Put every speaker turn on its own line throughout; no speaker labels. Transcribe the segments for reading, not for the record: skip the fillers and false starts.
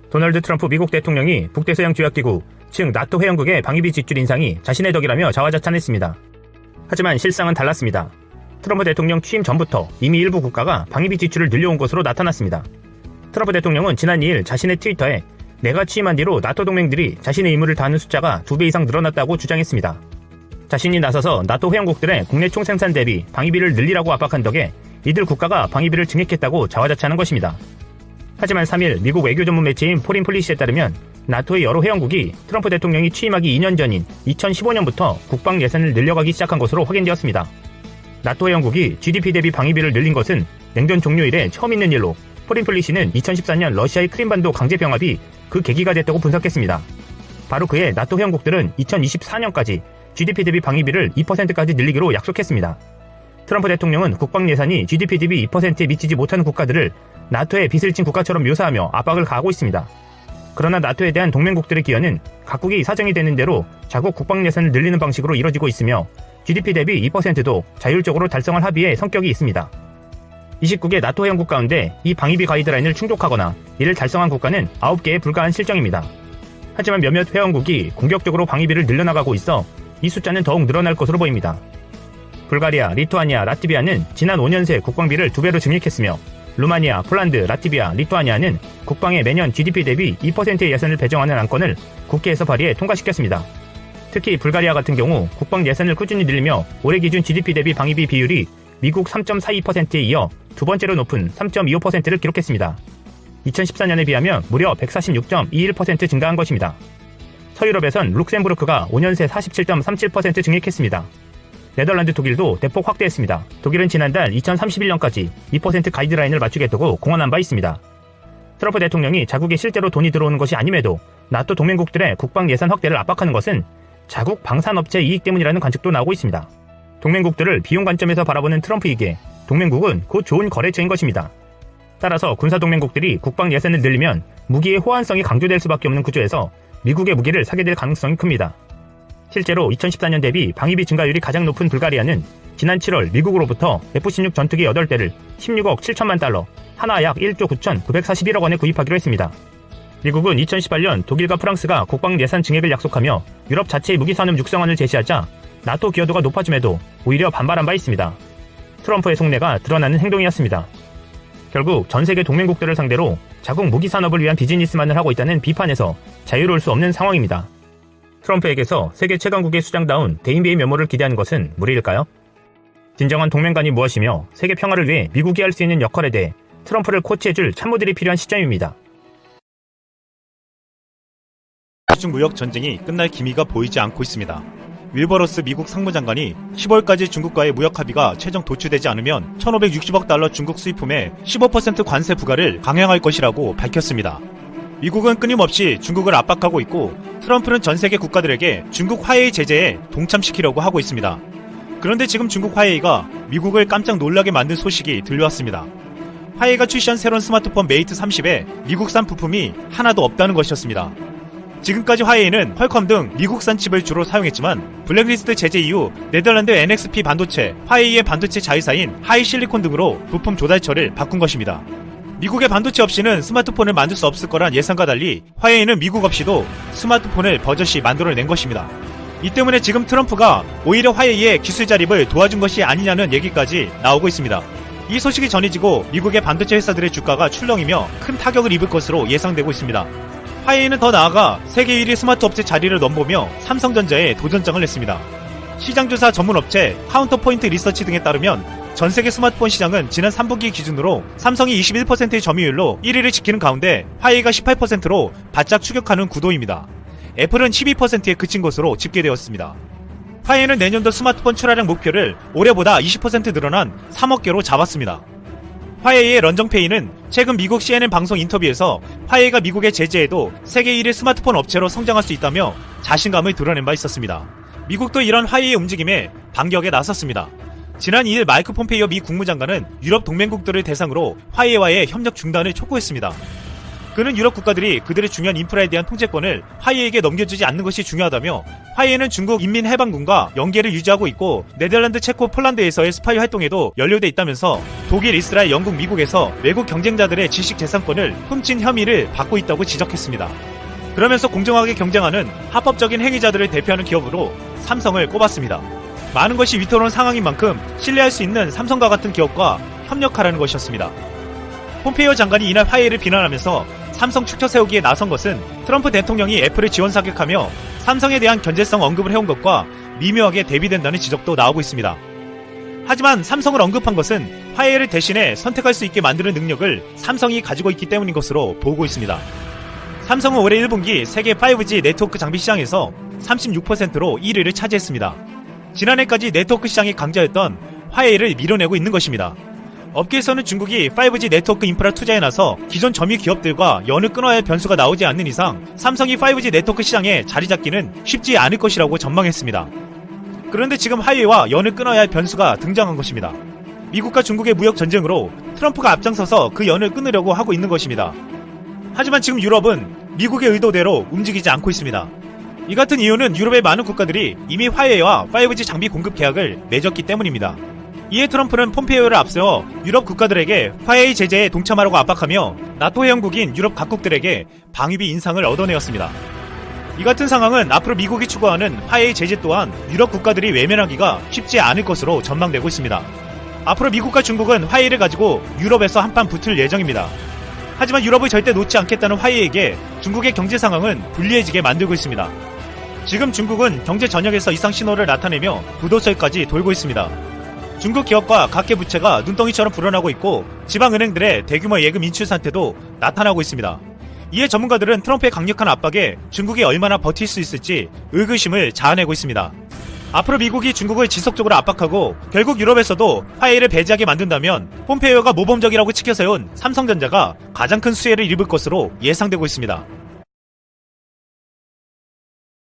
도널드 트럼프 미국 대통령이 북대서양조약기구, 즉 나토 회원국의 방위비 지출 인상이 자신의 덕이라며 자화자찬했습니다. 하지만 실상은 달랐습니다. 트럼프 대통령 취임 전부터 이미 일부 국가가 방위비 지출을 늘려온 것으로 나타났습니다. 트럼프 대통령은 지난 2일 자신의 트위터에 내가 취임한 뒤로 나토 동맹들이 자신의 임무를 다하는 숫자가 2배 이상 늘어났다고 주장했습니다. 자신이 나서서 나토 회원국들의 국내 총생산 대비 방위비를 늘리라고 압박한 덕에 이들 국가가 방위비를 증액했다고 자화자찬한 것입니다. 하지만 3일 미국 외교 전문 매체인 포린 폴리시에 따르면 나토의 여러 회원국이 트럼프 대통령이 취임하기 2년 전인 2015년부터 국방 예산을 늘려가기 시작한 것으로 확인되었습니다. 나토 회원국이 GDP 대비 방위비를 늘린 것은 냉전 종료 이래 처음 있는 일로 포린 폴리시는 2014년 러시아의 크림반도 강제 병합이 그 계기가 됐다고 분석했습니다. 바로 그해 나토 회원국들은 2024년까지 GDP 대비 방위비를 2%까지 늘리기로 약속했습니다. 트럼프 대통령은 국방 예산이 GDP 대비 2%에 미치지 못하는 국가들을 나토의 빚을 진 국가처럼 묘사하며 압박을 가하고 있습니다. 그러나 나토에 대한 동맹국들의 기여는 각국이 사정이 되는 대로 자국 국방 예산을 늘리는 방식으로 이뤄지고 있으며 GDP 대비 2%도 자율적으로 달성할 합의의 성격이 있습니다. 29개 나토 회원국 가운데 이 방위비 가이드라인을 충족하거나 이를 달성한 국가는 9개에 불과한 실정입니다. 하지만 몇몇 회원국이 공격적으로 방위비를 늘려나가고 있어 이 숫자는 더욱 늘어날 것으로 보입니다. 불가리아, 리투아니아, 라트비아는 지난 5년 새 국방비를 2배로 증액했으며 루마니아, 폴란드, 라트비아, 리투아니아는 국방에 매년 GDP 대비 2%의 예산을 배정하는 안건을 국회에서 발의해 통과시켰습니다. 특히 불가리아 같은 경우 국방 예산을 꾸준히 늘리며 올해 기준 GDP 대비 방위비 비율이 미국 3.42%에 이어 두 번째로 높은 3.25%를 기록했습니다. 2014년에 비하면 무려 146.21% 증가한 것입니다. 서유럽에선 룩셈부르크가 5년 새 47.37% 증액했습니다. 네덜란드, 독일도 대폭 확대했습니다. 독일은 지난달 2031년까지 2% 가이드라인을 맞추겠다고 공언한 바 있습니다. 트럼프 대통령이 자국에 실제로 돈이 들어오는 것이 아님에도 나토 동맹국들의 국방 예산 확대를 압박하는 것은 자국 방산업체 이익 때문이라는 관측도 나오고 있습니다. 동맹국들을 비용 관점에서 바라보는 트럼프에게 동맹국은 곧 좋은 거래처인 것입니다. 따라서 군사동맹국들이 국방 예산을 늘리면 무기의 호환성이 강조될 수밖에 없는 구조에서 미국의 무기를 사게 될 가능성이 큽니다. 실제로 2014년 대비 방위비 증가율이 가장 높은 불가리아는 지난 7월 미국으로부터 F-16 전투기 8대를 16억 7천만 달러, 하나 약 1조 9,941억 원에 구입하기로 했습니다. 미국은 2018년 독일과 프랑스가 국방 예산 증액을 약속하며 유럽 자체의 무기산업 육성안을 제시하자 나토 기여도가 높아짐에도 오히려 반발한 바 있습니다. 트럼프의 속내가 드러나는 행동이었습니다. 결국 전 세계 동맹국들을 상대로 자국 무기산업을 위한 비즈니스만을 하고 있다는 비판에서 자유로울 수 없는 상황입니다. 트럼프에게서 세계 최강국의 수장다운 대인배의 면모를 기대하는 것은 무리일까요? 진정한 동맹관이 무엇이며 세계 평화를 위해 미국이 할 수 있는 역할에 대해 트럼프를 코치해줄 참모들이 필요한 시점입니다.
미중 무역 전쟁이 끝날 기미가 보이지 않고 있습니다. 윌버러스 미국 상무장관이 10월까지 중국과의 무역 합의가 최종 도출되지 않으면 1,560억 달러 중국 수입품에 15% 관세 부과를 강행할 것이라고 밝혔습니다. 미국은 끊임없이 중국을 압박하고 있고 트럼프는 전 세계 국가들에게 중국 화웨이 제재에 동참시키려고 하고 있습니다. 그런데 지금 중국 화웨이가 미국을 깜짝 놀라게 만든 소식이 들려왔습니다. 화웨이가 출시한 새로운 스마트폰 메이트 30에 미국산 부품이 하나도 없다는 것이었습니다. 지금까지 화웨이는 퀄컴 등 미국산 칩을 주로 사용했지만 블랙리스트 제재 이후 네덜란드 NXP 반도체, 화웨이의 반도체 자회사인 하이실리콘 등으로 부품 조달처를 바꾼 것입니다. 미국의 반도체 없이는 스마트폰을 만들 수 없을 거란 예상과 달리 화웨이는 미국 없이도 스마트폰을 버젓이 만들어낸 것입니다. 이 때문에 지금 트럼프가 오히려 화웨이의 기술 자립을 도와준 것이 아니냐는 얘기까지 나오고 있습니다. 이 소식이 전해지고 미국의 반도체 회사들의 주가가 출렁이며 큰 타격을 입을 것으로 예상되고 있습니다. 화웨이는 더 나아가 세계 1위 스마트 업체 자리를 넘보며 삼성전자에 도전장을 냈습니다. 시장조사 전문업체 카운터포인트 리서치 등에 따르면 전 세계 스마트폰 시장은 지난 3분기 기준으로 삼성이 21%의 점유율로 1위를 지키는 가운데 화웨이가 18%로 바짝 추격하는 구도입니다. 애플은 12%에 그친 것으로 집계되었습니다. 화웨이는 내년도 스마트폰 출하량 목표를 올해보다 20% 늘어난 3억 개로 잡았습니다. 화웨이의 런정페이는 최근 미국 CNN 방송 인터뷰에서 화웨이가 미국의 제재에도 세계 1위 스마트폰 업체로 성장할 수 있다며 자신감을 드러낸 바 있었습니다. 미국도 이런 화웨이의 움직임에 반격에 나섰습니다. 지난 2일 마이크 폼페이오 미 국무장관은 유럽 동맹국들을 대상으로 화웨이와의 협력 중단을 촉구했습니다. 그는 유럽 국가들이 그들의 중요한 인프라에 대한 통제권을 화웨이에게 넘겨주지 않는 것이 중요하다며 화웨이는 중국 인민해방군과 연계를 유지하고 있고 네덜란드, 체코, 폴란드에서의 스파이 활동에도 연루돼 있다면서 독일, 이스라엘, 영국, 미국에서 외국 경쟁자들의 지식 재산권을 훔친 혐의를 받고 있다고 지적했습니다. 그러면서 공정하게 경쟁하는 합법적인 행위자들을 대표하는 기업으로 삼성을 꼽았습니다. 많은 것이 위태로운 상황인 만큼 신뢰할 수 있는 삼성과 같은 기업과 협력하라는 것이었습니다. 폼페이오 장관이 이날 화웨이를 비난하면서 삼성 축쳐 세우기에 나선 것은 트럼프 대통령이 애플을 지원 사격하며 삼성에 대한 견제성 언급을 해온 것과 미묘하게 대비된다는 지적도 나오고 있습니다. 하지만 삼성을 언급한 것은 화웨이를 대신해 선택할 수 있게 만드는 능력을 삼성이 가지고 있기 때문인 것으로 보고 있습니다. 삼성은 올해 1분기 세계 5G 네트워크 장비 시장에서 36%로 1위를 차지했습니다. 지난해까지 네트워크 시장이 강자였던 화웨이를 밀어내고 있는 것입니다. 업계에서는 중국이 5G 네트워크 인프라 투자에 나서 기존 점유 기업들과 연을 끊어야 할 변수가 나오지 않는 이상 삼성이 5G 네트워크 시장에 자리 잡기는 쉽지 않을 것이라고 전망했습니다. 그런데 지금 화웨이와 연을 끊어야 할 변수가 등장한 것입니다. 미국과 중국의 무역 전쟁으로 트럼프가 앞장서서 그 연을 끊으려고 하고 있는 것입니다. 하지만 지금 유럽은 미국의 의도대로 움직이지 않고 있습니다. 이 같은 이유는 유럽의 많은 국가들이 이미 화웨이와 5G 장비 공급 계약을 맺었기 때문입니다. 이에 트럼프는 폼페이오를 앞세워 유럽 국가들에게 화웨이 제재에 동참하라고 압박하며 나토 회원국인 유럽 각국들에게 방위비 인상을 얻어내었습니다. 이 같은 상황은 앞으로 미국이 추구하는 화웨이 제재 또한 유럽 국가들이 외면하기가 쉽지 않을 것으로 전망되고 있습니다. 앞으로 미국과 중국은 화웨이를 가지고 유럽에서 한판 붙을 예정입니다. 하지만 유럽을 절대 놓지 않겠다는 화웨이에게 중국의 경제 상황은 불리해지게 만들고 있습니다. 지금 중국은 경제 전역에서 이상 신호를 나타내며 부도설까지 돌고 있습니다. 중국 기업과 각계 부채가 눈덩이처럼 불어나고 있고 지방은행들의 대규모 예금 인출 상태도 나타나고 있습니다. 이에 전문가들은 트럼프의 강력한 압박에 중국이 얼마나 버틸 수 있을지 의구심을 자아내고 있습니다. 앞으로 미국이 중국을 지속적으로 압박하고 결국 유럽에서도 화웨이를 배제하게 만든다면 폼페이오가 모범적이라고 치켜세운 삼성전자가 가장 큰 수혜를 입을 것으로 예상되고 있습니다.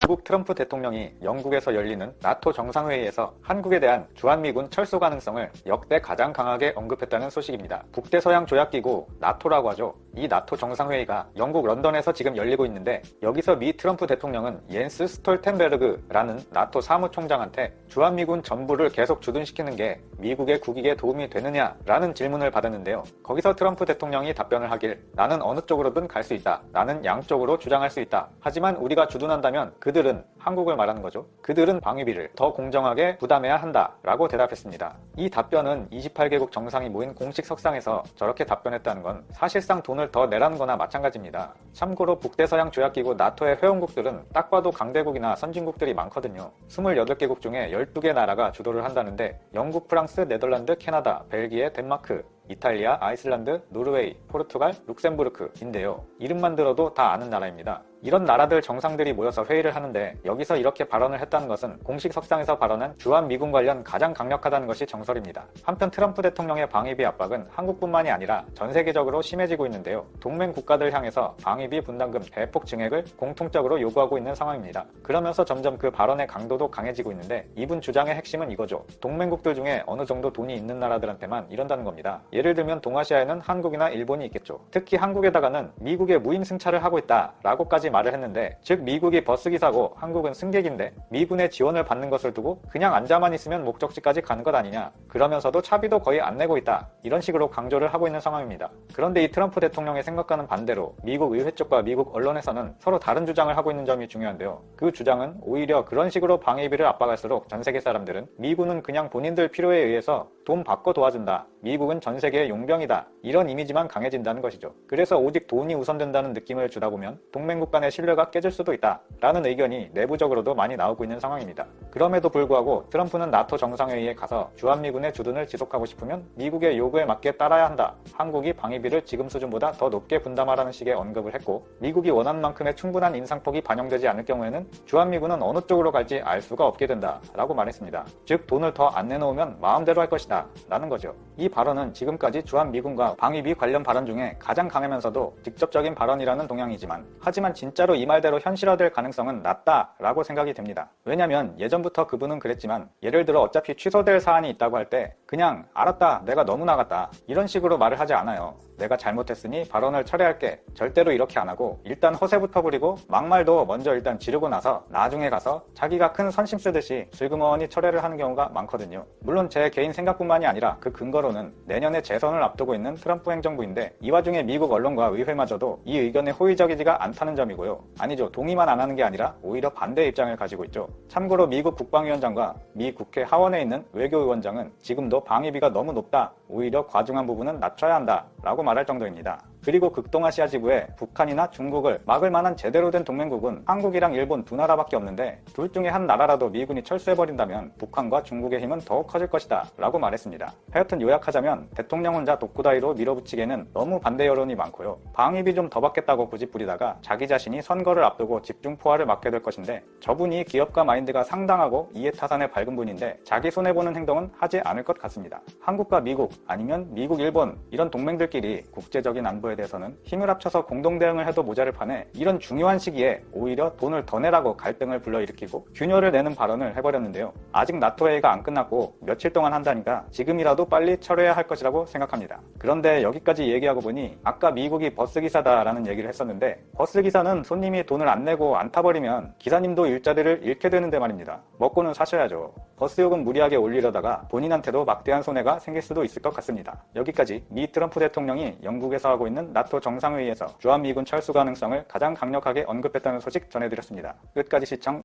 미국 트럼프 대통령이 영국에서 열리는 나토 정상회의에서 한국에 대한 주한미군 철수 가능성을 역대 가장 강하게 언급했다는 소식입니다. 북대서양 조약기구 나토라고 하죠. 이 나토 정상회의가 영국 런던에서 지금 열리고 있는데 여기서 미 트럼프 대통령은 옌스 스톨텐베르그라는 나토 사무총장한테 주한미군 전부를 계속 주둔시키는 게 미국의 국익에 도움이 되느냐라는 질문을 받았는데요. 거기서 트럼프 대통령이 답변을 하길 나는 어느 쪽으로든 갈 수 있다. 나는 양쪽으로 주장할 수 있다. 하지만 우리가 주둔한다면 그들은 한국을 말하는 거죠. 그들은 방위비를 더 공정하게 부담해야 한다 라고 대답했습니다. 이 답변은 28개국 정상이 모인 공식 석상에서 저렇게 답변했다는 건 사실상 돈을 더 내라는 거나 마찬가지입니다. 참고로 북대서양 조약기구 나토의 회원국들은 딱 봐도 강대국이나 선진국들이 많거든요. 28개국 중에 12개 나라가 주도를 한다는데 영국, 프랑스, 네덜란드, 캐나다, 벨기에, 덴마크, 이탈리아, 아이슬란드, 노르웨이, 포르투갈, 룩셈부르크인데요. 이름만 들어도 다 아는 나라입니다. 이런 나라들 정상들이 모여서 회의를 하는데 여기서 이렇게 발언을 했다는 것은 공식 석상에서 발언한 주한미군 관련 가장 강력하다는 것이 정설입니다. 한편 트럼프 대통령의 방위비 압박은 한국뿐만이 아니라 전 세계적으로 심해지고 있는데요. 동맹 국가들 향해서 방위비 분담금 대폭 증액을 공통적으로 요구하고 있는 상황입니다. 그러면서 점점 그 발언의 강도도 강해지고 있는데 이분 주장의 핵심은 이거죠. 동맹국들 중에 어느 정도 돈이 있는 나라들한테만 이런다는 겁니다. 예를 들면 동아시아에는 한국이나 일본이 있겠죠. 특히 한국에다가는 미국의 무임승차를 하고 있다라고까지 말을 했는데 즉 미국이 버스기사고 한국은 승객인데 미군의 지원을 받는 것을 두고 그냥 앉아만 있으면 목적지까지 가는 것 아니냐. 그러면서도 차비도 거의 안 내고 있다. 이런 식으로 강조를 하고 있는 상황입니다. 그런데 이 트럼프 대통령의 생각과는 반대로 미국 의회 쪽과 미국 언론에서는 서로 다른 주장을 하고 있는 점이 중요한데요. 그 주장은 오히려 그런 식으로 방위비를 압박할수록 전 세계 사람들은 미군은 그냥 본인들 필요에 의해서 돈 받고 도와준다. 미국은 전 세계의 용병이다. 이런 이미지만 강해진다는 것이죠. 그래서 오직 돈이 우선된다는 느낌을 주다 보면 동맹국 간의 신뢰가 깨질 수도 있다. 라는 의견이 내부적으로도 많이 나오고 있는 상황입니다. 그럼에도 불구하고 트럼프는 나토 정상회의에 가서 주한미군의 주둔을 지속하고 싶으면 미국의 요구에 맞게 따라야 한다. 한국이 방위비를 지금 수준보다 더 높게 분담하라는 식의 언급을 했고 미국이 원하는 만큼의 충분한 인상폭이 반영되지 않을 경우에는 주한미군은 어느 쪽으로 갈지 알 수가 없게 된다. 라고 말했습니다. 즉 돈을 더 안 내놓으면 마음대로 할 것이다. 라는 거죠. 이 발언은 지금까지 주한미군과 방위비 관련 발언 중에 가장 강하면서도 직접적인 발언이라는 동향이지만 하지만 진짜로 이 말대로 현실화될 가능성은 낮다라고 생각이 됩니다. 왜냐면 예전부터 그분은 그랬지만 예를 들어 어차피 취소될 사안이 있다고 할 때 그냥 알았다 내가 너무 나갔다 이런 식으로 말을 하지 않아요. 내가 잘못했으니 발언을 철회할게. 절대로 이렇게 안 하고 일단 허세부터 부리고 막말도 먼저 일단 지르고 나서 나중에 가서 자기가 큰 선심 쓰듯이 슬그머니 철회를 하는 경우가 많거든요. 물론 제 개인 생각뿐만이 아니라 그 근거로는 내년에 재선을 앞두고 있는 트럼프 행정부인데 이 와중에 미국 언론과 의회마저도 이 의견에 호의적이지가 않다는 점이고요. 아니죠. 동의만 안 하는 게 아니라 오히려 반대의 입장을 가지고 있죠. 참고로 미국 국방위원장과 미 국회 하원에 있는 외교위원장은 지금도 방위비가 너무 높다. 오히려 과중한 부분은 낮춰야 한다. 라고 말할 정도입니다. 그리고 극동아시아 지부에 북한이나 중국을 막을 만한 제대로 된 동맹국은 한국이랑 일본 두 나라밖에 없는데 둘 중에 한 나라라도 미군이 철수해버린다면 북한과 중국의 힘은 더욱 커질 것이다 라고 말했습니다. 하여튼 요약하자면 대통령 혼자 독구다이로 밀어붙이기에는 너무 반대 여론이 많고요. 방위비 좀 더 받겠다고 고집부리다가 자기 자신이 선거를 앞두고 집중포화를 맞게 될 것인데 저분이 기업가 마인드가 상당하고 이해타산에 밝은 분인데 자기 손해보는 행동은 하지 않을 것 같습니다. 한국과 미국 아니면 미국, 일본 이런 동맹들끼리 국제적인 안보에 대해서는 힘을 합쳐서 공동대응을 해도 모자를 판에 이런 중요한 시기에 오히려 돈을 더 내라고 갈등을 불러일으키고 균열을 내는 발언을 해버렸는데요. 아직 나토 회의가 안 끝났고 며칠 동안 한다니까 지금이라도 빨리 철회해야 할 것이라고 생각합니다. 그런데 여기까지 얘기하고 보니 아까 미국이 버스기사다라는 얘기를 했었는데 버스기사는 손님이 돈을 안 내고 안 타버리면 기사님도 일자리를 잃게 되는데 말입니다. 먹고는 사셔야죠. 버스요금 무리하게 올리려다가 본인한테도 막대한 손해가 생길 수도 있을 것 같습니다. 여기까지 미 트럼프 대통령이 영국에서 하고 있는 나토 정상회의에서 주한미군 철수 가능성을 가장 강력하게 언급했다는 소식 전해드렸습니다. 끝까지 시청